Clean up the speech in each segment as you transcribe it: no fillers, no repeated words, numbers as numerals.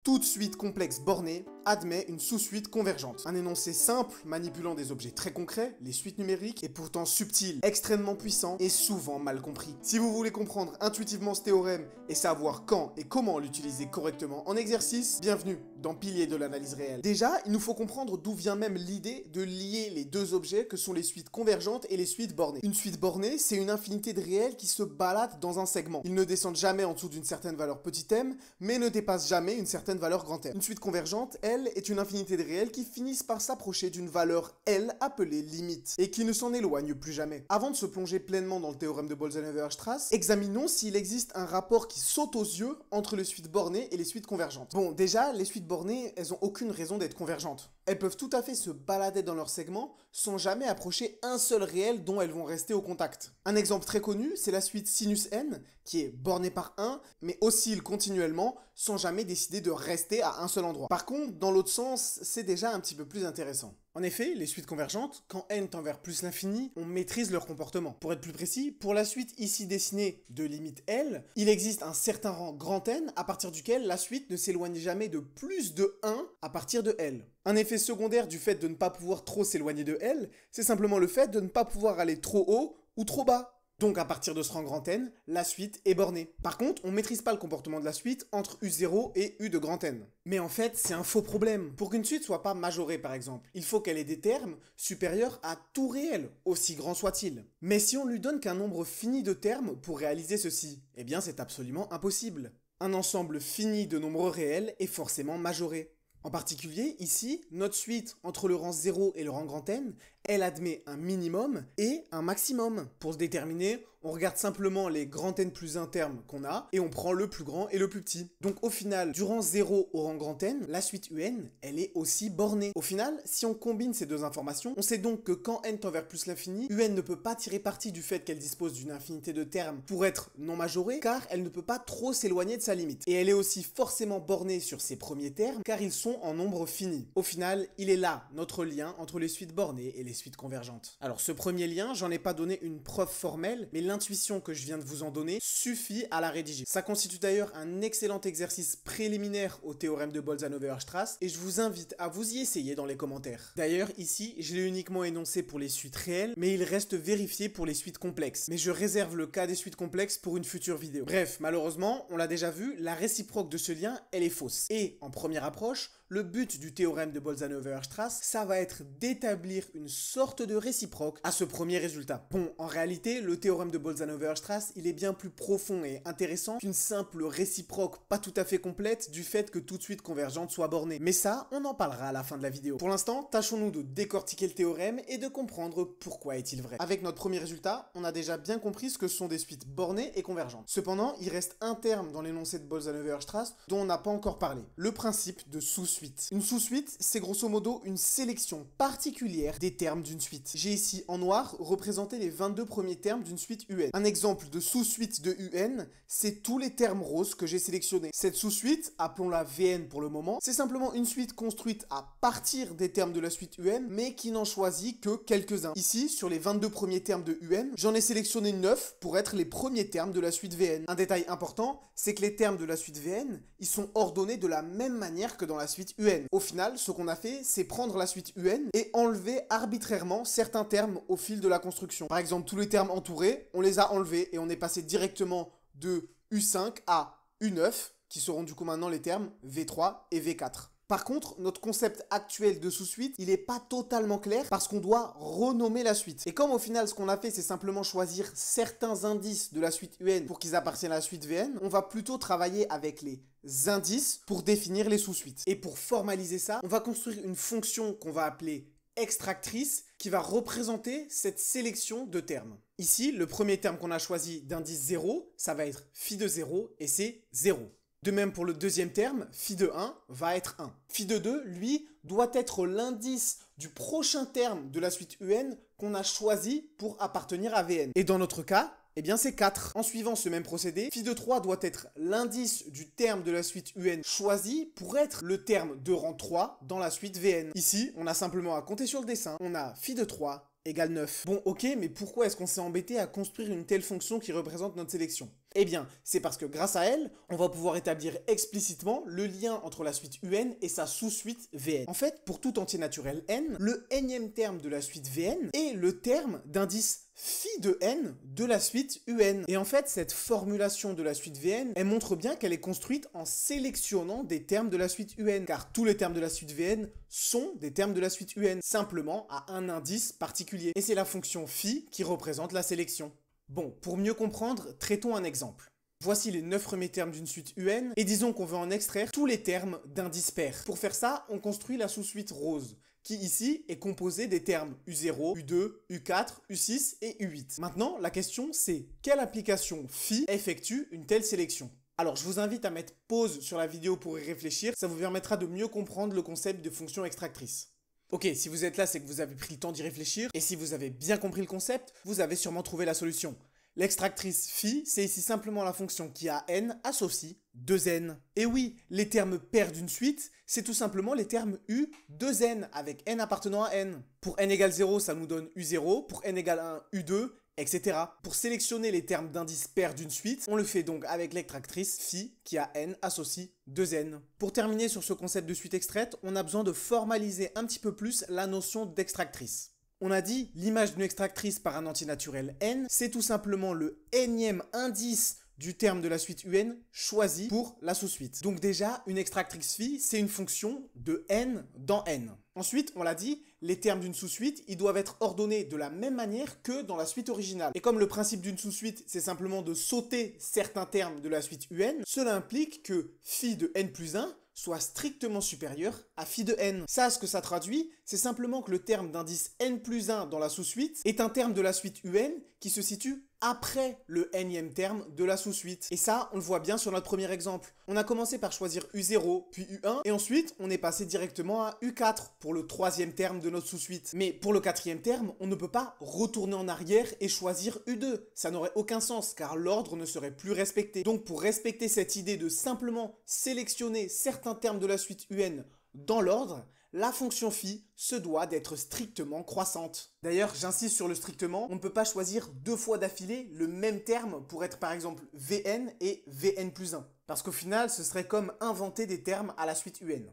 Toute suite complexe bornée admet une sous-suite convergente. Un énoncé simple manipulant des objets très concrets, les suites numériques, est pourtant subtil, extrêmement puissant et souvent mal compris. Si vous voulez comprendre intuitivement ce théorème et savoir quand et comment l'utiliser correctement en exercice, bienvenue dans Piliers de l'analyse réelle. Déjà, il nous faut comprendre d'où vient même l'idée de lier les deux objets que sont les suites convergentes et les suites bornées. Une suite bornée, c'est une infinité de réels qui se baladent dans un segment. Ils ne descendent jamais en dessous d'une certaine valeur petit m, mais ne dépassent jamais une certaine valeur grand M. Une suite convergente, elle, est une infinité de réels qui finissent par s'approcher d'une valeur L appelée limite, et qui ne s'en éloignent plus jamais. Avant de se plonger pleinement dans le théorème de Bolzano-Weierstrass, examinons s'il existe un rapport qui saute aux yeux entre les suites bornées et les suites convergentes. Bon, déjà, les suites bornées, elles ont aucune raison d'être convergentes. Elles peuvent tout à fait se balader dans leur segment sans jamais approcher un seul réel dont elles vont rester au contact. Un exemple très connu, c'est la suite sinus n, qui est bornée par 1, mais oscille continuellement sans jamais décider de rester à un seul endroit. Par contre, dans l'autre sens, c'est déjà un petit peu plus intéressant. En effet, les suites convergentes, quand n tend vers plus l'infini, on maîtrise leur comportement. Pour être plus précis, pour la suite ici dessinée de limite L, il existe un certain rang grand N à partir duquel la suite ne s'éloigne jamais de plus de 1 à partir de L. Un effet secondaire du fait de ne pas pouvoir trop s'éloigner de L, c'est simplement le fait de ne pas pouvoir aller trop haut ou trop bas. Donc à partir de ce rang grand N, la suite est bornée. Par contre, on ne maîtrise pas le comportement de la suite entre U0 et U de grand N. Mais en fait, c'est un faux problème. Pour qu'une suite soit pas majorée par exemple, il faut qu'elle ait des termes supérieurs à tout réel, aussi grand soit-il. Mais si on lui donne qu'un nombre fini de termes pour réaliser ceci, eh bien c'est absolument impossible. Un ensemble fini de nombres réels est forcément majoré. En particulier, ici, notre suite entre le rang 0 et le rang grand N, elle admet un minimum et un maximum. Pour se déterminer, on regarde simplement les grand N plus 1 termes qu'on a et on prend le plus grand et le plus petit. Donc au final, du rang 0 au rang grand N, la suite UN, elle est aussi bornée. Au final, si on combine ces deux informations, on sait donc que quand n tend vers plus l'infini, UN ne peut pas tirer parti du fait qu'elle dispose d'une infinité de termes pour être non majorée, car elle ne peut pas trop s'éloigner de sa limite. Et elle est aussi forcément bornée sur ses premiers termes, car ils sont en nombre fini. Au final, il est là notre lien entre les suites bornées et les suites convergentes. Alors ce premier lien, j'en ai pas donné une preuve formelle, mais l'intuition que je viens de vous en donner suffit à la rédiger. Ça constitue d'ailleurs un excellent exercice préliminaire au théorème de Bolzano-Weierstrass, et je vous invite à vous y essayer dans les commentaires. D'ailleurs, ici, je l'ai uniquement énoncé pour les suites réelles, mais il reste vérifié pour les suites complexes. Mais je réserve le cas des suites complexes pour une future vidéo. Bref, malheureusement, on l'a déjà vu, la réciproque de ce lien, elle est fausse. Et, en première approche, le but du théorème de Bolzano-Weierstrass, ça va être d'établir une sorte de réciproque à ce premier résultat. Bon, en réalité, le théorème de Bolzano-Weierstrass, il est bien plus profond et intéressant qu'une simple réciproque pas tout à fait complète du fait que toute suite convergente soit bornée. Mais ça, on en parlera à la fin de la vidéo. Pour l'instant, tâchons-nous de décortiquer le théorème et de comprendre pourquoi est-il vrai. Avec notre premier résultat, on a déjà bien compris ce que sont des suites bornées et convergentes. Cependant, il reste un terme dans l'énoncé de Bolzano-Weierstrass dont on n'a pas encore parlé, le principe de sous-suite. Une sous-suite, c'est grosso modo une sélection particulière des termes d'une suite. J'ai ici en noir représenté les 22 premiers termes d'une suite UN. Un exemple de sous-suite de UN, c'est tous les termes roses que j'ai sélectionnés. Cette sous-suite, appelons-la VN pour le moment, c'est simplement une suite construite à partir des termes de la suite UN, mais qui n'en choisit que quelques-uns. Ici, sur les 22 premiers termes de UN, j'en ai sélectionné 9 pour être les premiers termes de la suite VN. Un détail important, c'est que les termes de la suite VN, ils sont ordonnés de la même manière que dans la suite UN. Au final, ce qu'on a fait, c'est prendre la suite UN et enlever arbitrairement certains termes au fil de la construction. Par exemple, tous les termes entourés, on les a enlevés et on est passé directement de U5 à U9, qui seront du coup maintenant les termes V3 et V4. Par contre, notre concept actuel de sous-suite, il n'est pas totalement clair parce qu'on doit renommer la suite. Et comme au final, ce qu'on a fait, c'est simplement choisir certains indices de la suite UN pour qu'ils appartiennent à la suite VN, on va plutôt travailler avec les indices pour définir les sous-suites. Et pour formaliser ça, on va construire une fonction qu'on va appeler extractrice qui va représenter cette sélection de termes. Ici, le premier terme qu'on a choisi d'indice 0, ça va être phi de 0 et c'est 0. De même pour le deuxième terme, phi de 1 va être 1. Phi de 2, lui, doit être l'indice du prochain terme de la suite UN qu'on a choisi pour appartenir à VN. Et dans notre cas, eh bien c'est 4. En suivant ce même procédé, phi de 3 doit être l'indice du terme de la suite UN choisi pour être le terme de rang 3 dans la suite VN. Ici, on a simplement à compter sur le dessin, on a phi de 3 égale 9. Bon, ok, mais pourquoi est-ce qu'on s'est embêté à construire une telle fonction qui représente notre sélection? Eh bien, c'est parce que grâce à elle, on va pouvoir établir explicitement le lien entre la suite UN et sa sous-suite Vn. En fait, pour tout entier naturel n, le nème terme de la suite Vn est le terme d'indice phi de n de la suite UN. Et en fait, cette formulation de la suite Vn, elle montre bien qu'elle est construite en sélectionnant des termes de la suite UN, car tous les termes de la suite Vn sont des termes de la suite UN, simplement à un indice particulier. Et c'est la fonction phi qui représente la sélection. Bon, pour mieux comprendre, traitons un exemple. Voici les 9 premiers termes d'une suite UN, et disons qu'on veut en extraire tous les termes d'indice pair. Pour faire ça, on construit la sous-suite rose, qui ici est composée des termes U0, U2, U4, U6 et U8. Maintenant, la question c'est, quelle application phi effectue une telle sélection? Alors, je vous invite à mettre pause sur la vidéo pour y réfléchir, ça vous permettra de mieux comprendre le concept de fonction extractrice. Ok, si vous êtes là, c'est que vous avez pris le temps d'y réfléchir, et si vous avez bien compris le concept, vous avez sûrement trouvé la solution. L'extractrice phi, c'est ici simplement la fonction qui à n associe 2n. Et oui, les termes pairs d'une suite, c'est tout simplement les termes u 2n, avec n appartenant à n. Pour n égale 0, ça nous donne u0, pour n égale 1, u2, etc. Pour sélectionner les termes d'indice pair d'une suite, on le fait donc avec l'extractrice phi qui a n associe 2n. Pour terminer sur ce concept de suite extraite, on a besoin de formaliser un petit peu plus la notion d'extractrice. On a dit l'image d'une extractrice par un entier naturel n, c'est tout simplement le nème indice du terme de la suite UN choisi pour la sous-suite. Donc déjà, une extractrice phi, c'est une fonction de n dans n. Ensuite, on l'a dit, les termes d'une sous-suite, ils doivent être ordonnés de la même manière que dans la suite originale. Et comme le principe d'une sous-suite, c'est simplement de sauter certains termes de la suite UN, cela implique que phi de n plus 1 soit strictement supérieur à phi de n. Ça, ce que ça traduit, c'est simplement que le terme d'indice n plus 1 dans la sous-suite est un terme de la suite UN qui se situe après le nème terme de la sous-suite. Et ça, on le voit bien sur notre premier exemple. On a commencé par choisir U0, puis U1, et ensuite, on est passé directement à U4 pour le troisième terme de notre sous-suite. Mais pour le quatrième terme, on ne peut pas retourner en arrière et choisir U2. Ça n'aurait aucun sens, car l'ordre ne serait plus respecté. Donc, pour respecter cette idée de simplement sélectionner certains termes de la suite UN dans l'ordre, la fonction phi se doit d'être strictement croissante. D'ailleurs, j'insiste sur le strictement, on ne peut pas choisir deux fois d'affilée le même terme pour être par exemple Vn et Vn plus 1. Parce qu'au final, ce serait comme inventer des termes à la suite UN.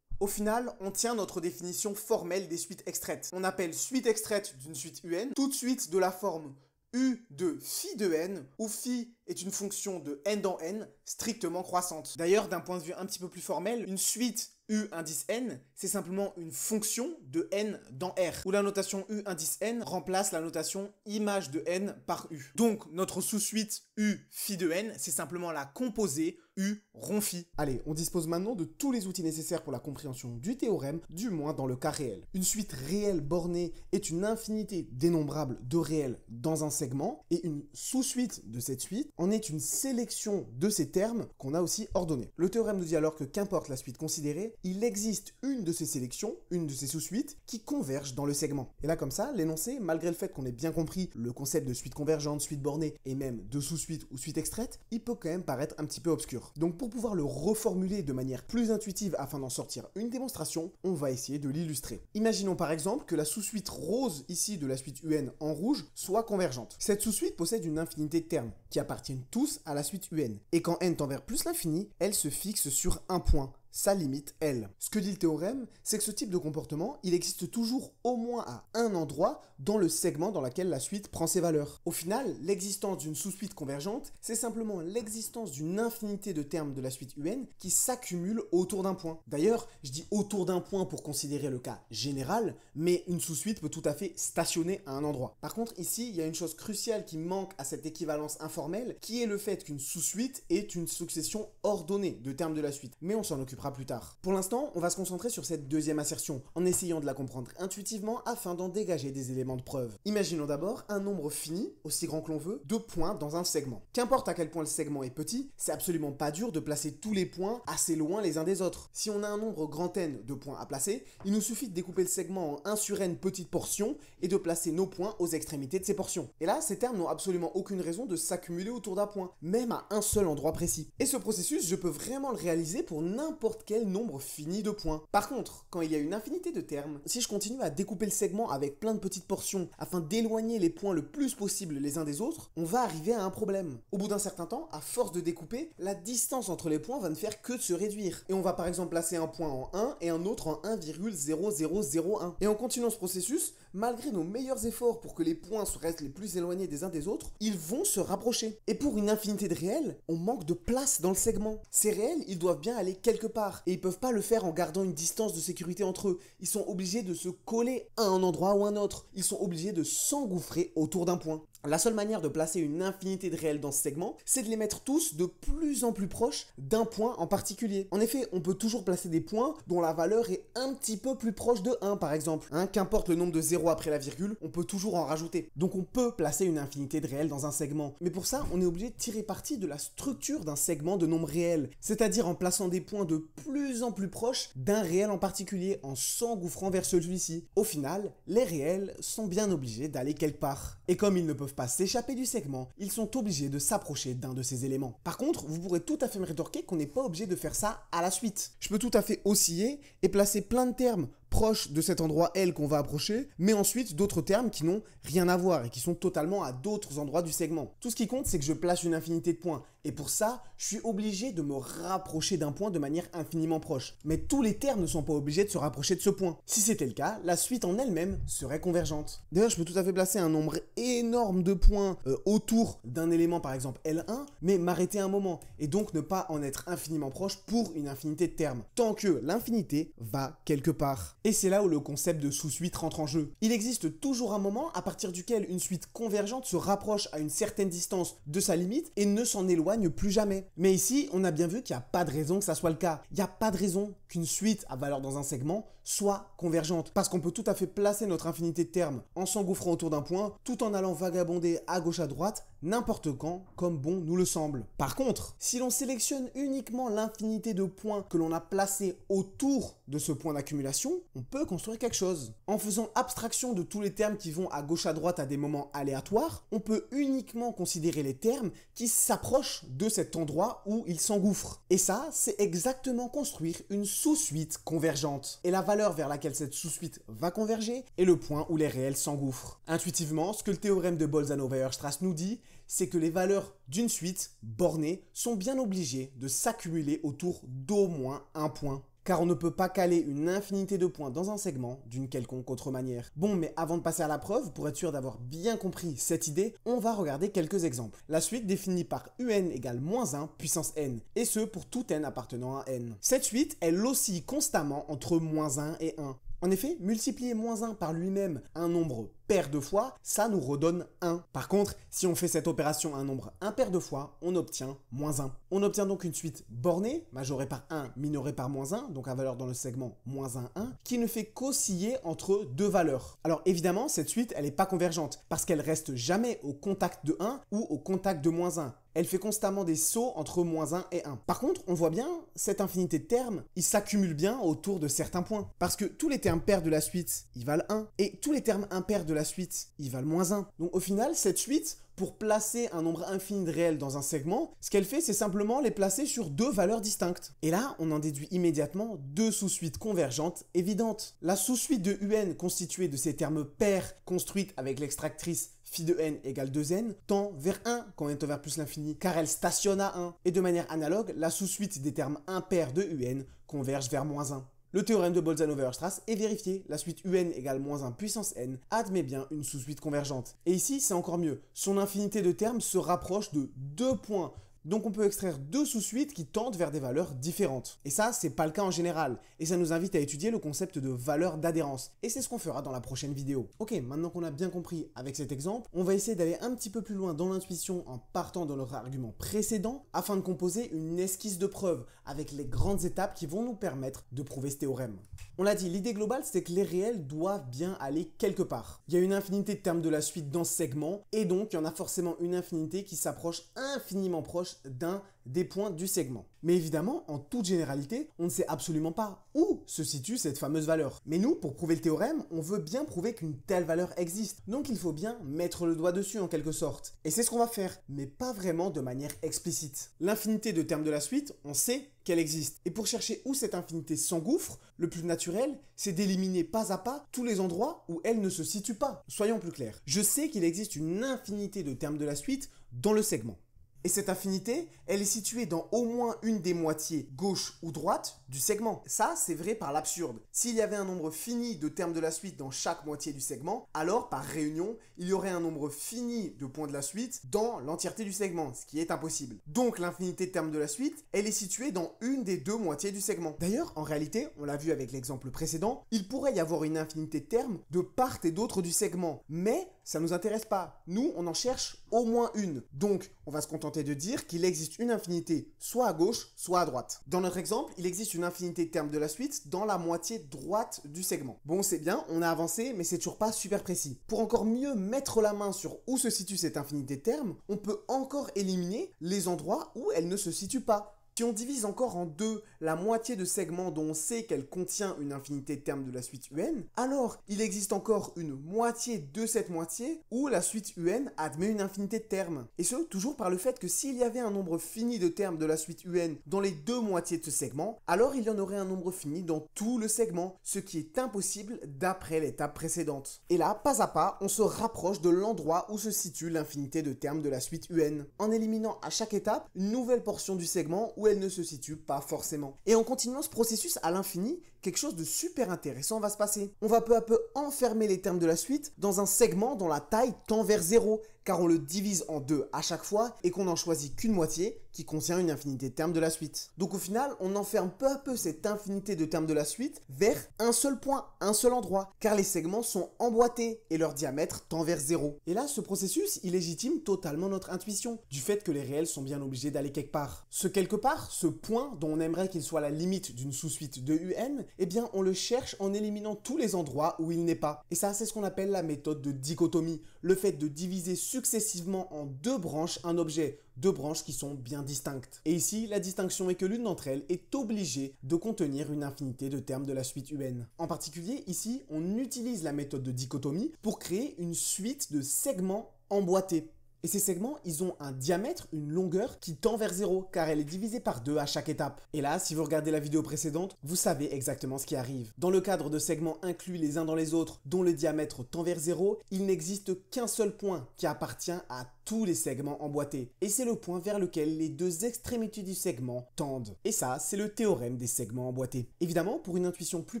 Au final, on tient notre définition formelle des suites extraites. On appelle suite extraite d'une suite UN toute suite de la forme U de phi de n, où phi est une fonction de n dans n strictement croissante. D'ailleurs, d'un point de vue un petit peu plus formel, une suite U indice n, c'est simplement une fonction de n dans R, où la notation U indice n remplace la notation image de n par U. Donc, notre sous-suite U phi de n, c'est simplement la composée U rond phi. Allez, on dispose maintenant de tous les outils nécessaires pour la compréhension du théorème, du moins dans le cas réel. Une suite réelle bornée est une infinité dénombrable de réels dans un segment, et une sous-suite de cette suite en est une sélection de ces termes qu'on a aussi ordonnés. Le théorème nous dit alors que qu'importe la suite considérée, il existe une de ces sélections, une de ces sous-suites, qui convergent dans le segment. Et là, comme ça, l'énoncé, malgré le fait qu'on ait bien compris le concept de suite convergente, suite bornée, et même de sous-suite ou suite extraite, il peut quand même paraître un petit peu obscur. Donc pour pouvoir le reformuler de manière plus intuitive afin d'en sortir une démonstration, on va essayer de l'illustrer. Imaginons par exemple que la sous-suite rose ici de la suite UN en rouge soit convergente. Cette sous-suite possède une infinité de termes qui appartiennent tous à la suite UN. Et quand n tend vers plus l'infini, elle se fixe sur un point, sa limite L. Ce que dit le théorème, c'est que ce type de comportement, il existe toujours au moins à un endroit dans le segment dans lequel la suite prend ses valeurs. Au final, l'existence d'une sous-suite convergente, c'est simplement l'existence d'une infinité de termes de la suite UN qui s'accumulent autour d'un point. D'ailleurs, je dis autour d'un point pour considérer le cas général, mais une sous-suite peut tout à fait stationner à un endroit. Par contre, ici, il y a une chose cruciale qui manque à cette équivalence informelle, qui est le fait qu'une sous-suite est une succession ordonnée de termes de la suite. Mais on s'en occupera plus tard. Pour l'instant, on va se concentrer sur cette deuxième assertion, en essayant de la comprendre intuitivement afin d'en dégager des éléments de preuve. Imaginons d'abord un nombre fini, aussi grand que l'on veut, de points dans un segment. Qu'importe à quel point le segment est petit, c'est absolument pas dur de placer tous les points assez loin les uns des autres. Si on a un nombre grand N de points à placer, il nous suffit de découper le segment en 1 sur n petites portions et de placer nos points aux extrémités de ces portions. Et là, ces termes n'ont absolument aucune raison de s'accumuler autour d'un point, même à un seul endroit précis. Et ce processus, je peux vraiment le réaliser pour n'importe n'importe quel nombre fini de points. Par contre, quand il y a une infinité de termes, si je continue à découper le segment avec plein de petites portions afin d'éloigner les points le plus possible les uns des autres, on va arriver à un problème. Au bout d'un certain temps, à force de découper, la distance entre les points va ne faire que de se réduire. Et on va par exemple placer un point en 1 et un autre en 1,0001. Et en continuant ce processus, malgré nos meilleurs efforts pour que les points restent les plus éloignés des uns des autres, ils vont se rapprocher. Et pour une infinité de réels, on manque de place dans le segment. Ces réels, ils doivent bien aller quelque part. Et ils peuvent pas le faire en gardant une distance de sécurité entre eux. Ils sont obligés de se coller à un endroit ou un autre. Ils sont obligés de s'engouffrer autour d'un point. La seule manière de placer une infinité de réels dans ce segment, c'est de les mettre tous de plus en plus proches d'un point en particulier. En effet, on peut toujours placer des points dont la valeur est un petit peu plus proche de 1 par exemple. Qu'importe le nombre de zéros après la virgule, on peut toujours en rajouter. Donc on peut placer une infinité de réels dans un segment. Mais pour ça, on est obligé de tirer parti de la structure d'un segment de nombres réels. C'est-à-dire en plaçant des points de plus en plus proches d'un réel en particulier, en s'engouffrant vers celui-ci. Au final, les réels sont bien obligés d'aller quelque part. Et comme ils ne peuvent pas s'échapper du segment, ils sont obligés de s'approcher d'un de ces éléments. Par contre, vous pourrez tout à fait me rétorquer qu'on n'est pas obligé de faire ça à la suite. Je peux tout à fait osciller et placer plein de termes proches de cet endroit L qu'on va approcher, mais ensuite d'autres termes qui n'ont rien à voir et qui sont totalement à d'autres endroits du segment. Tout ce qui compte, c'est que je place une infinité de points. Et pour ça, je suis obligé de me rapprocher d'un point de manière infiniment proche. Mais tous les termes ne sont pas obligés de se rapprocher de ce point. Si c'était le cas, la suite en elle-même serait convergente. D'ailleurs, je peux tout à fait placer un nombre énorme de points autour d'un élément, par exemple L1, mais m'arrêter un moment, et donc ne pas en être infiniment proche pour une infinité de termes, tant que l'infinité va quelque part. Et c'est là où le concept de sous-suite rentre en jeu. Il existe toujours un moment à partir duquel une suite convergente se rapproche à une certaine distance de sa limite et ne s'en éloigne plus jamais. Mais ici, on a bien vu qu'il n'y a pas de raison que ça soit le cas. Il n'y a pas de raison qu'une suite à valeur dans un segment soit convergente. Parce qu'on peut tout à fait placer notre infinité de termes en s'engouffrant autour d'un point, tout en allant vagabonder à gauche à droite, n'importe quand, comme bon nous le semble. Par contre, si l'on sélectionne uniquement l'infinité de points que l'on a placés autour de ce point d'accumulation, on peut construire quelque chose. En faisant abstraction de tous les termes qui vont à gauche à droite à des moments aléatoires, on peut uniquement considérer les termes qui s'approchent de cet endroit où ils s'engouffrent. Et ça, c'est exactement construire une sous-suite convergente. Et la valeur vers laquelle cette sous-suite va converger est le point où les réels s'engouffrent. Intuitivement, ce que le théorème de Bolzano-Weierstrass nous dit, c'est que les valeurs d'une suite bornée sont bien obligées de s'accumuler autour d'au moins un point. Car on ne peut pas caler une infinité de points dans un segment d'une quelconque autre manière. Bon, mais avant de passer à la preuve, pour être sûr d'avoir bien compris cette idée, on va regarder quelques exemples. La suite définie par un égale -1 puissance n, et ce pour tout n appartenant à n. Cette suite, elle oscille constamment entre -1 et 1. En effet, multiplier -1 par lui-même un nombre pair de fois, ça nous redonne 1. Par contre, si on fait cette opération un nombre impair de fois, on obtient -1. On obtient donc une suite bornée, majorée par 1, minorée par -1, donc à valeur dans le segment -1, 1, qui ne fait qu'osciller entre deux valeurs. Alors évidemment, cette suite, elle n'est pas convergente, parce qu'elle reste jamais au contact de 1 ou au contact de -1. Elle fait constamment des sauts entre -1 et 1. Par contre, on voit bien, cette infinité de termes, ils s'accumulent bien autour de certains points. Parce que tous les termes pairs de la suite, ils valent 1. Et tous les termes impairs de la suite, ils valent -1. Donc au final, cette suite, pour placer un nombre infini de réels dans un segment, ce qu'elle fait, c'est simplement les placer sur deux valeurs distinctes. Et là, on en déduit immédiatement deux sous-suites convergentes évidentes. La sous-suite de UN constituée de ces termes pairs construite avec l'extractrice phi de n égale 2n tend vers 1 quand n tend vers plus l'infini, car elle stationne à 1. Et de manière analogue, la sous-suite des termes impairs de UN converge vers -1. Le théorème de Bolzano-Weierstrass est vérifié, la suite UN égale -1 puissance n admet bien une sous-suite convergente. Et ici, c'est encore mieux, son infinité de termes se rapproche de 2 points. Donc on peut extraire deux sous-suites qui tendent vers des valeurs différentes. Et ça, c'est pas le cas en général. Et ça nous invite à étudier le concept de valeur d'adhérence. Et c'est ce qu'on fera dans la prochaine vidéo. Ok, maintenant qu'on a bien compris avec cet exemple, on va essayer d'aller un petit peu plus loin dans l'intuition en partant de notre argument précédent afin de composer une esquisse de preuve avec les grandes étapes qui vont nous permettre de prouver ce théorème. On l'a dit, l'idée globale, c'est que les réels doivent bien aller quelque part. Il y a une infinité de termes de la suite dans ce segment, et donc il y en a forcément une infinité qui s'approche infiniment proche proche d'un des points du segment. Mais évidemment, en toute généralité, on ne sait absolument pas où se situe cette fameuse valeur. Mais nous, pour prouver le théorème, on veut bien prouver qu'une telle valeur existe. Donc il faut bien mettre le doigt dessus en quelque sorte. Et c'est ce qu'on va faire, mais pas vraiment de manière explicite. L'infinité de termes de la suite, on sait qu'elle existe. Et pour chercher où cette infinité s'engouffre, le plus naturel, c'est d'éliminer pas à pas tous les endroits où elle ne se situe pas. Soyons plus clairs. Je sais qu'il existe une infinité de termes de la suite dans le segment. Et cette infinité, elle est située dans au moins une des moitiés gauche ou droite du segment. Ça, c'est vrai par l'absurde. S'il y avait un nombre fini de termes de la suite dans chaque moitié du segment, alors par réunion, il y aurait un nombre fini de points de la suite dans l'entièreté du segment, ce qui est impossible. Donc l'infinité de termes de la suite, elle est située dans une des deux moitiés du segment. D'ailleurs, en réalité, on l'a vu avec l'exemple précédent, il pourrait y avoir une infinité de termes de part et d'autre du segment, mais ça ne nous intéresse pas. Nous, on en cherche au moins une. Donc, on va se contenter de dire qu'il existe une infinité soit à gauche, soit à droite. Dans notre exemple, il existe une infinité de termes de la suite dans la moitié droite du segment. Bon, c'est bien, on a avancé, mais c'est toujours pas super précis. Pour encore mieux mettre la main sur où se situe cette infinité de termes, on peut encore éliminer les endroits où elle ne se situe pas. Si on divise encore en deux la moitié de segment dont on sait qu'elle contient une infinité de termes de la suite UN, alors il existe encore une moitié de cette moitié où la suite UN admet une infinité de termes. Et ce, toujours par le fait que s'il y avait un nombre fini de termes de la suite UN dans les deux moitiés de ce segment, alors il y en aurait un nombre fini dans tout le segment, ce qui est impossible d'après l'étape précédente. Et là, pas à pas, on se rapproche de l'endroit où se situe l'infinité de termes de la suite UN, en éliminant à chaque étape une nouvelle portion du segment où elle ne se situe pas forcément. Et en continuant ce processus à l'infini, quelque chose de super intéressant va se passer. On va peu à peu enfermer les termes de la suite dans un segment dont la taille tend vers 0, car on le divise en deux à chaque fois et qu'on n'en choisit qu'une moitié qui contient une infinité de termes de la suite. Donc au final, on enferme peu à peu cette infinité de termes de la suite vers un seul point, un seul endroit, car les segments sont emboîtés et leur diamètre tend vers 0. Et là, ce processus, il légitime totalement notre intuition, du fait que les réels sont bien obligés d'aller quelque part. Ce quelque part, ce point dont on aimerait qu'il soit la limite d'une sous-suite de UN, eh bien on le cherche en éliminant tous les endroits où il n'est pas. Et ça, c'est ce qu'on appelle la méthode de dichotomie, le fait de diviser successivement en deux branches un objet, deux branches qui sont bien distinctes. Et ici, la distinction est que l'une d'entre elles est obligée de contenir une infinité de termes de la suite UN. En particulier, ici, on utilise la méthode de dichotomie pour créer une suite de segments emboîtés. Et ces segments, ils ont un diamètre, une longueur qui tend vers 0, car elle est divisée par 2 à chaque étape. Et là, si vous regardez la vidéo précédente, vous savez exactement ce qui arrive. Dans le cadre de segments inclus les uns dans les autres, dont le diamètre tend vers 0, il n'existe qu'un seul point qui appartient à tous les segments emboîtés. Et c'est le point vers lequel les deux extrémités du segment tendent. Et ça, c'est le théorème des segments emboîtés. Évidemment, pour une intuition plus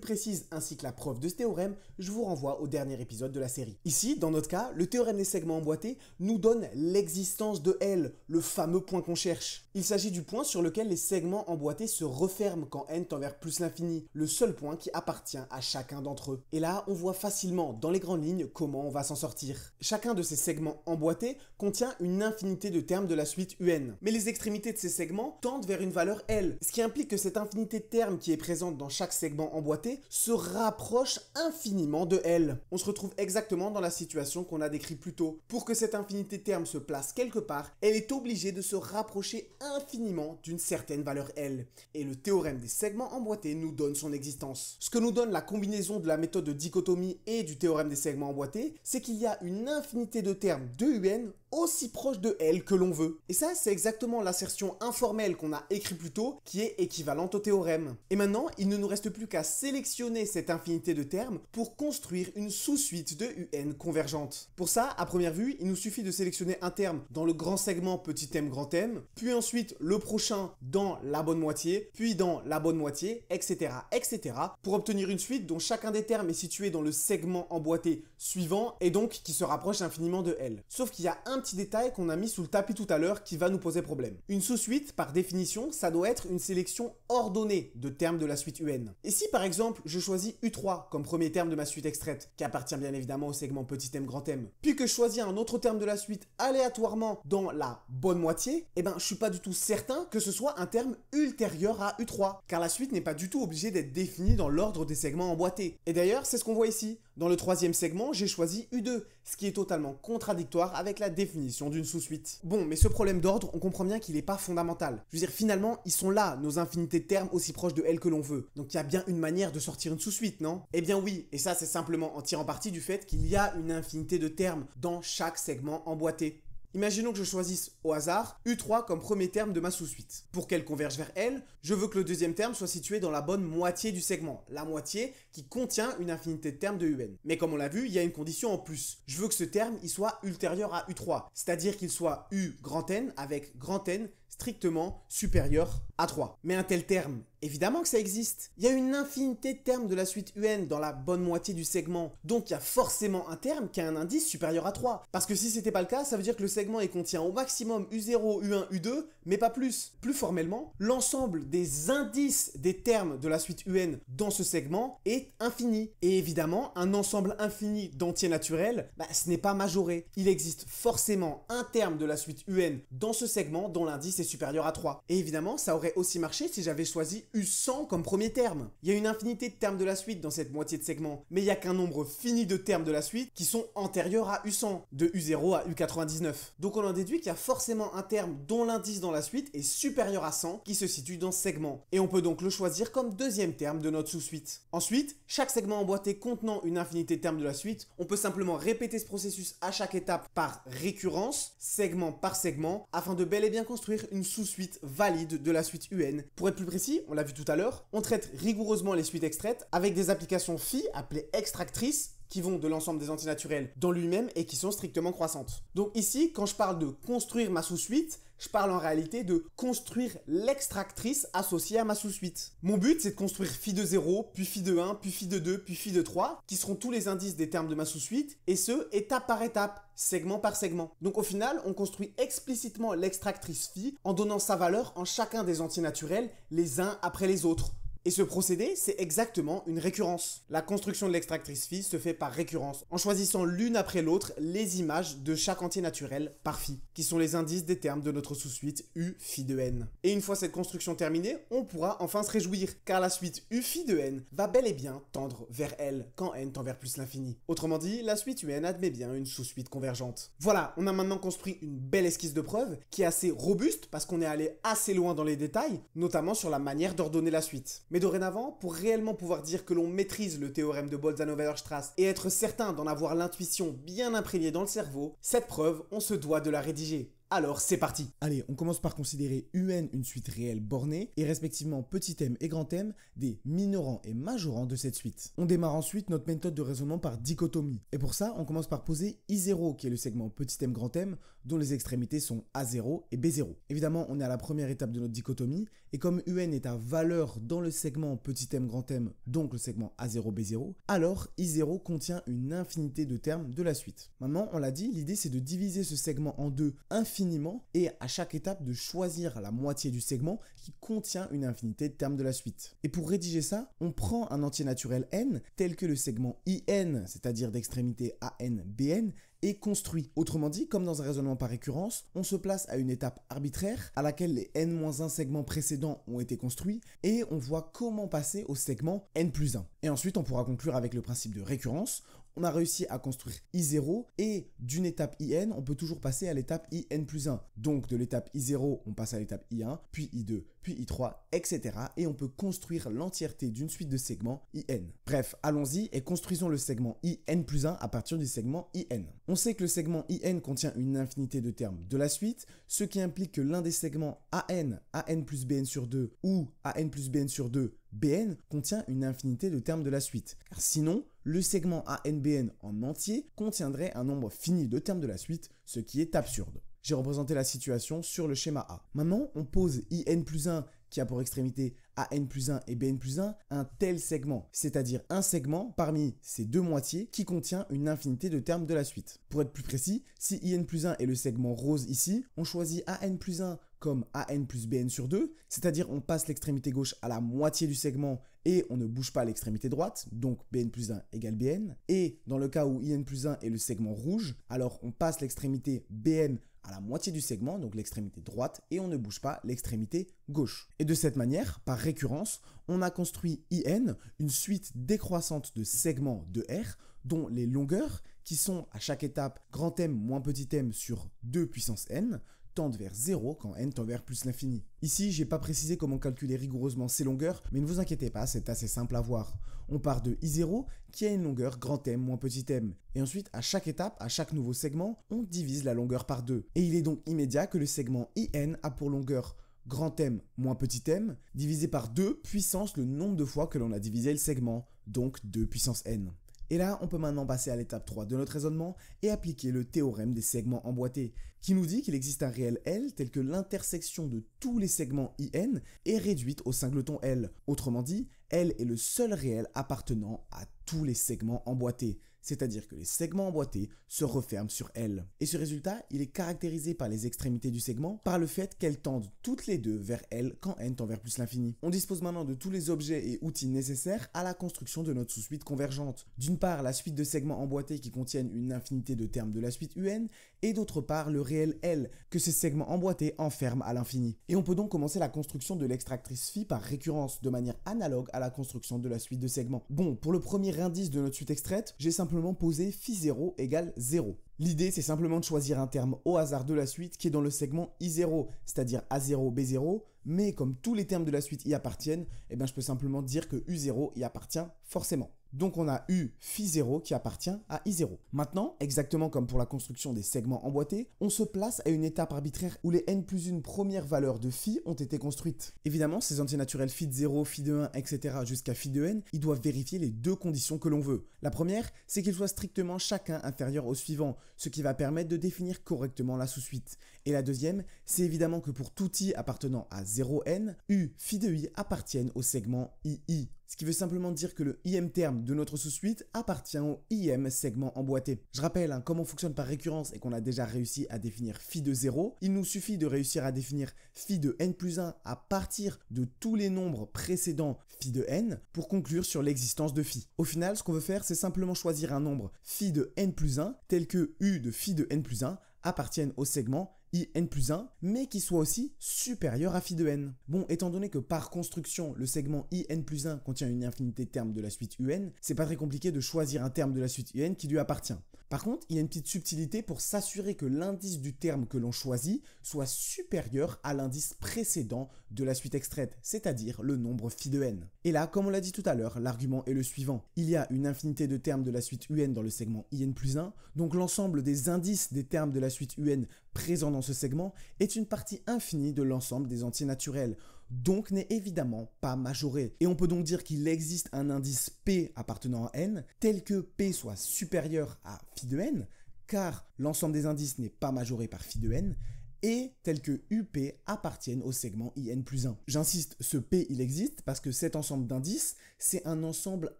précise ainsi que la preuve de ce théorème, je vous renvoie au dernier épisode de la série. Ici, dans notre cas, le théorème des segments emboîtés nous donne l'existence de L, le fameux point qu'on cherche. Il s'agit du point sur lequel les segments emboîtés se referment quand n tend vers plus l'infini, le seul point qui appartient à chacun d'entre eux. Et là, on voit facilement dans les grandes lignes comment on va s'en sortir. Chacun de ces segments emboîtés contient une infinité de termes de la suite UN. Mais les extrémités de ces segments tendent vers une valeur L, ce qui implique que cette infinité de termes qui est présente dans chaque segment emboîté se rapproche infiniment de L. On se retrouve exactement dans la situation qu'on a décrite plus tôt. Pour que cette infinité de termes se place quelque part, elle est obligée de se rapprocher infiniment d'une certaine valeur L. Et le théorème des segments emboîtés nous donne son existence. Ce que nous donne la combinaison de la méthode de dichotomie et du théorème des segments emboîtés, c'est qu'il y a une infinité de termes de UN aussi proche de L que l'on veut. Et ça, c'est exactement l'assertion informelle qu'on a écrite plus tôt, qui est équivalente au théorème. Et maintenant, il ne nous reste plus qu'à sélectionner cette infinité de termes pour construire une sous-suite de UN convergente. Pour ça, à première vue, il nous suffit de sélectionner un terme dans le grand segment petit m grand m, puis ensuite le prochain dans la bonne moitié, puis dans la bonne moitié, etc., etc., pour obtenir une suite dont chacun des termes est situé dans le segment emboîté suivant et donc qui se rapproche infiniment de L. Sauf qu'il y a un petit détail qu'on a mis sous le tapis tout à l'heure qui va nous poser problème. Une sous-suite, par définition, ça doit être une sélection ordonnée de termes de la suite UN. Et si par exemple, je choisis U3 comme premier terme de ma suite extraite, qui appartient bien évidemment au segment petit m grand m, puis que je choisis un autre terme de la suite aléatoirement dans la bonne moitié, eh ben je suis pas du tout certain que ce soit un terme ultérieur à U3, car la suite n'est pas du tout obligée d'être définie dans l'ordre des segments emboîtés. Et d'ailleurs, c'est ce qu'on voit ici. Dans le troisième segment, j'ai choisi U2, ce qui est totalement contradictoire avec la définition d'une sous-suite. Bon, mais ce problème d'ordre, on comprend bien qu'il n'est pas fondamental. Je veux dire, finalement, ils sont là, nos infinités de termes aussi proches de L que l'on veut. Donc il y a bien une manière de sortir une sous-suite, non? Eh bien oui, et ça c'est simplement en tirant parti du fait qu'il y a une infinité de termes dans chaque segment emboîté. Imaginons que je choisisse au hasard U3 comme premier terme de ma sous-suite. Pour qu'elle converge vers L, je veux que le deuxième terme soit situé dans la bonne moitié du segment, la moitié qui contient une infinité de termes de UN. Mais comme on l'a vu, il y a une condition en plus. Je veux que ce terme il soit ultérieur à U3, c'est-à-dire qu'il soit U grand N avec grand N strictement supérieur à 3. Mais un tel terme, évidemment que ça existe. Il y a une infinité de termes de la suite UN dans la bonne moitié du segment. Donc il y a forcément un terme qui a un indice supérieur à 3. Parce que si c'était pas le cas, ça veut dire que le segment il contient au maximum U0, U1, U2, mais pas plus. Plus formellement, l'ensemble des indices des termes de la suite UN dans ce segment est infini. Et évidemment, un ensemble infini d'entiers naturels, ce n'est pas majoré. Il existe forcément un terme de la suite UN dans ce segment dont l'indice est supérieur à 3. Et évidemment, ça aurait aussi marché si j'avais choisi U100 comme premier terme. Il y a une infinité de termes de la suite dans cette moitié de segment, mais il n'y a qu'un nombre fini de termes de la suite qui sont antérieurs à U100, de U0 à U99. Donc on en déduit qu'il y a forcément un terme dont l'indice dans la suite est supérieur à 100 qui se situe dans ce segment. Et on peut donc le choisir comme deuxième terme de notre sous-suite. Ensuite, chaque segment emboîté contenant une infinité de termes de la suite, on peut simplement répéter ce processus à chaque étape par récurrence, segment par segment, afin de bel et bien construire une sous-suite valide de la suite UN. Pour être plus précis, on l'a vu tout à l'heure, on traite rigoureusement les suites extraites avec des applications phi appelées extractrices qui vont de l'ensemble des entiers naturels dans lui-même et qui sont strictement croissantes. Donc ici, quand je parle de construire ma sous-suite, je parle en réalité de construire l'extractrice associée à ma sous-suite. Mon but, c'est de construire phi de 0, puis phi de 1, puis phi de 2, puis phi de 3, qui seront tous les indices des termes de ma sous-suite, et ce, étape par étape, segment par segment. Donc au final, on construit explicitement l'extractrice phi en donnant sa valeur en chacun des entiers naturels, les uns après les autres. Et ce procédé, c'est exactement une récurrence. La construction de l'extractrice phi se fait par récurrence, en choisissant l'une après l'autre les images de chaque entier naturel par phi, qui sont les indices des termes de notre sous-suite U phi de n. Et une fois cette construction terminée, on pourra enfin se réjouir, car la suite U phi de n va bel et bien tendre vers L, quand n tend vers plus l'infini. Autrement dit, la suite UN admet bien une sous-suite convergente. Voilà, on a maintenant construit une belle esquisse de preuve, qui est assez robuste, parce qu'on est allé assez loin dans les détails, notamment sur la manière d'ordonner la suite. Mais dorénavant, pour réellement pouvoir dire que l'on maîtrise le théorème de Bolzano-Weierstrass et être certain d'en avoir l'intuition bien imprégnée dans le cerveau, cette preuve, on se doit de la rédiger. Alors c'est parti. Allez, on commence par considérer UN une suite réelle bornée et respectivement petit m et grand m des minorants et majorants de cette suite. On démarre ensuite notre méthode de raisonnement par dichotomie. Et pour ça, on commence par poser I0 qui est le segment petit m grand m dont les extrémités sont A0 et B0. Évidemment, on est à la première étape de notre dichotomie et comme UN est à valeur dans le segment petit m grand m, donc le segment A0 B0, alors I0 contient une infinité de termes de la suite. Maintenant, on l'a dit, l'idée c'est de diviser ce segment en deux infiniment et à chaque étape de choisir la moitié du segment qui contient une infinité de termes de la suite. Et pour rédiger ça, on prend un entier naturel n tel que le segment IN, c'est-à-dire d'extrémité AN, BN, est construit. Autrement dit, comme dans un raisonnement par récurrence, on se place à une étape arbitraire à laquelle les n-1 segments précédents ont été construits et on voit comment passer au segment n+1. Et ensuite, on pourra conclure avec le principe de récurrence. On a réussi à construire I0 et d'une étape IN, on peut toujours passer à l'étape IN+1. Donc de l'étape I0, on passe à l'étape I1, puis I2, puis I3, etc. Et on peut construire l'entièreté d'une suite de segments IN. Bref, allons-y et construisons le segment IN+1 à partir du segment IN. On sait que le segment IN contient une infinité de termes de la suite, ce qui implique que l'un des segments AN plus BN sur 2 ou AN plus BN sur 2, BN contient une infinité de termes de la suite. Car sinon, le segment ANBN en entier contiendrait un nombre fini de termes de la suite, ce qui est absurde. J'ai représenté la situation sur le schéma A. Maintenant, on pose IN+1 qui a pour extrémité AN+1 et BN+1 un tel segment, c'est-à-dire un segment parmi ces deux moitiés qui contient une infinité de termes de la suite. Pour être plus précis, si IN+1 est le segment rose ici, on choisit AN+1 comme AN plus BN sur 2, c'est-à-dire on passe l'extrémité gauche à la moitié du segment et on ne bouge pas l'extrémité droite, donc BN+1 égale BN. Et dans le cas où IN+1 est le segment rouge, alors on passe l'extrémité BN à la moitié du segment, donc l'extrémité droite, et on ne bouge pas l'extrémité gauche. Et de cette manière, par récurrence, on a construit IN, une suite décroissante de segments de R, dont les longueurs, qui sont à chaque étape grand M moins petit m sur 2 puissance n, tendent vers 0 quand n tend vers plus l'infini. Ici, j'ai pas précisé comment calculer rigoureusement ces longueurs, mais ne vous inquiétez pas, c'est assez simple à voir. On part de I0 qui a une longueur grand M moins petit m. Et ensuite, à chaque étape, à chaque nouveau segment, on divise la longueur par 2. Et il est donc immédiat que le segment IN a pour longueur grand M moins petit m, divisé par 2 puissance le nombre de fois que l'on a divisé le segment, donc 2 puissance n. Et là, on peut maintenant passer à l'étape 3 de notre raisonnement et appliquer le théorème des segments emboîtés, qui nous dit qu'il existe un réel L tel que l'intersection de tous les segments IN est réduite au singleton L. Autrement dit, L est le seul réel appartenant à tous les segments emboîtés, c'est-à-dire que les segments emboîtés se referment sur L. Et ce résultat, il est caractérisé par les extrémités du segment par le fait qu'elles tendent toutes les deux vers L quand n tend vers plus l'infini. On dispose maintenant de tous les objets et outils nécessaires à la construction de notre sous-suite convergente. D'une part, la suite de segments emboîtés qui contiennent une infinité de termes de la suite UN, et d'autre part, le réel L que ces segments emboîtés enferment à l'infini. Et on peut donc commencer la construction de l'extractrice phi par récurrence, de manière analogue à la construction de la suite de segments. Bon, pour le premier indice de notre suite extraite, j'ai simplement posé phi0 égale 0. L'idée, c'est simplement de choisir un terme au hasard de la suite qui est dans le segment I0, c'est-à-dire A0, B0, mais comme tous les termes de la suite y appartiennent, eh bien je peux simplement dire que U0 y appartient forcément. Donc on a U phi 0 qui appartient à I0. Maintenant, exactement comme pour la construction des segments emboîtés, on se place à une étape arbitraire où les n plus 1 premières valeurs de phi ont été construites. Évidemment, ces entiers naturels phi de 0, phi de 1, etc. jusqu'à phi de n, ils doivent vérifier les deux conditions que l'on veut. La première, c'est qu'ils soient strictement chacun inférieurs au suivant, ce qui va permettre de définir correctement la sous-suite. Et la deuxième, c'est évidemment que pour tout i appartenant à 0n, U phi de i appartiennent au segment II. Ce qui veut simplement dire que le ième terme de notre sous-suite appartient au ième segment emboîté. Je rappelle, comme on fonctionne par récurrence et qu'on a déjà réussi à définir phi de 0, il nous suffit de réussir à définir phi de n plus 1 à partir de tous les nombres précédents phi de n pour conclure sur l'existence de phi. Au final, ce qu'on veut faire, c'est simplement choisir un nombre phi de n plus 1 tel que U de phi de n plus 1 appartiennent au segment IN plus 1, mais qui soit aussi supérieur à phi de n. Bon, étant donné que par construction, le segment IN plus 1 contient une infinité de termes de la suite UN, c'est pas très compliqué de choisir un terme de la suite UN qui lui appartient. Par contre, il y a une petite subtilité pour s'assurer que l'indice du terme que l'on choisit soit supérieur à l'indice précédent de la suite extraite, c'est-à-dire le nombre phi de n. Et là, comme on l'a dit tout à l'heure, l'argument est le suivant. Il y a une infinité de termes de la suite UN dans le segment IN plus 1, donc l'ensemble des indices des termes de la suite UN présents dans ce segment est une partie infinie de l'ensemble des entiers naturels, donc n'est évidemment pas majoré. Et on peut donc dire qu'il existe un indice P appartenant à n, tel que P soit supérieur à phi de n, car l'ensemble des indices n'est pas majoré par phi de n, et tel que UP appartiennent au segment IN plus 1. J'insiste, ce P il existe parce que cet ensemble d'indices, c'est un ensemble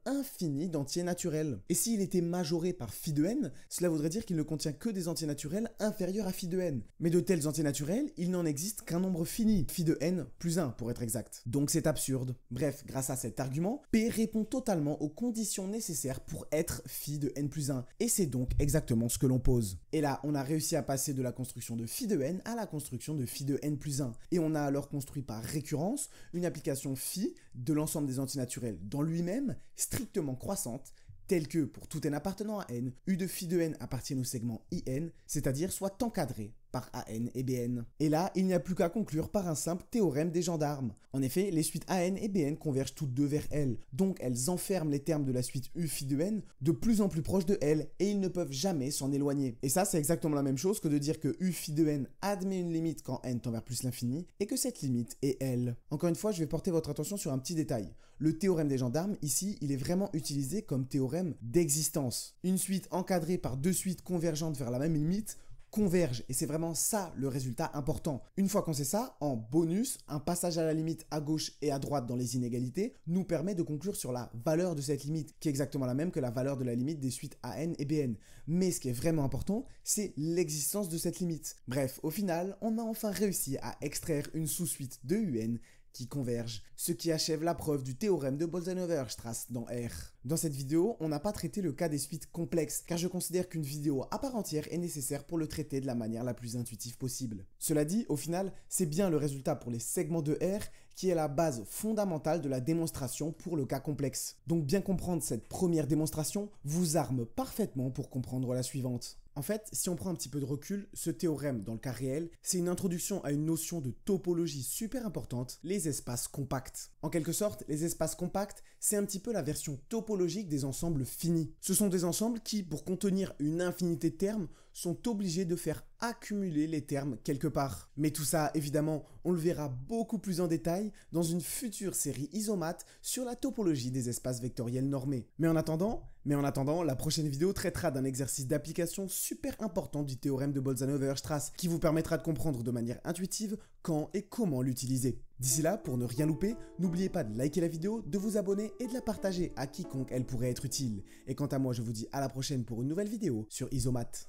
infini d'entiers naturels. Et s'il était majoré par phi de n, cela voudrait dire qu'il ne contient que des entiers naturels inférieurs à phi de n. Mais de tels entiers naturels, il n'en existe qu'un nombre fini, phi de n plus 1 pour être exact. Donc c'est absurde. Bref, grâce à cet argument, P répond totalement aux conditions nécessaires pour être phi de n plus 1. Et c'est donc exactement ce que l'on pose. Et là, on a réussi à passer de la construction de phi de n à la construction de phi de n plus 1. Et on a alors construit par récurrence une application phi de l'ensemble des entiers naturels dans lui-même strictement croissante, telle que pour tout n appartenant à n, U de phi de n appartiennent au segment IN, c'est-à-dire soit encadré par AN et BN. Et là, il n'y a plus qu'à conclure par un simple théorème des gendarmes. En effet, les suites AN et BN convergent toutes deux vers L, donc elles enferment les termes de la suite U phi de n de plus en plus proches de L, et ils ne peuvent jamais s'en éloigner. Et ça, c'est exactement la même chose que de dire que U phi de n admet une limite quand n tend vers plus l'infini, et que cette limite est L. Encore une fois, je vais porter votre attention sur un petit détail. Le théorème des gendarmes, ici, il est vraiment utilisé comme théorème d'existence. Une suite encadrée par deux suites convergentes vers la même limite convergent, et c'est vraiment ça le résultat important. Une fois qu'on sait ça, en bonus, un passage à la limite à gauche et à droite dans les inégalités nous permet de conclure sur la valeur de cette limite, qui est exactement la même que la valeur de la limite des suites AN et BN. Mais ce qui est vraiment important, c'est l'existence de cette limite. Bref, au final, on a enfin réussi à extraire une sous-suite de UN qui convergent, ce qui achève la preuve du théorème de Bolzano-Weierstrass dans R. Dans cette vidéo, on n'a pas traité le cas des suites complexes, car je considère qu'une vidéo à part entière est nécessaire pour le traiter de la manière la plus intuitive possible. Cela dit, au final, c'est bien le résultat pour les segments de R qui est la base fondamentale de la démonstration pour le cas complexe. Donc bien comprendre cette première démonstration vous arme parfaitement pour comprendre la suivante. En fait, si on prend un petit peu de recul, ce théorème dans le cas réel, c'est une introduction à une notion de topologie super importante, les espaces compacts. En quelque sorte, les espaces compacts, c'est un petit peu la version topologique des ensembles finis. Ce sont des ensembles qui, pour contenir une infinité de termes, sont obligés de faire accumuler les termes quelque part. Mais tout ça, évidemment, on le verra beaucoup plus en détail dans une future série Isomath sur la topologie des espaces vectoriels normés. Mais en attendant, la prochaine vidéo traitera d'un exercice d'application super important du théorème de Bolzano-Weierstrass qui vous permettra de comprendre de manière intuitive quand et comment l'utiliser. D'ici là, pour ne rien louper, n'oubliez pas de liker la vidéo, de vous abonner et de la partager à quiconque elle pourrait être utile. Et quant à moi, je vous dis à la prochaine pour une nouvelle vidéo sur Isomath.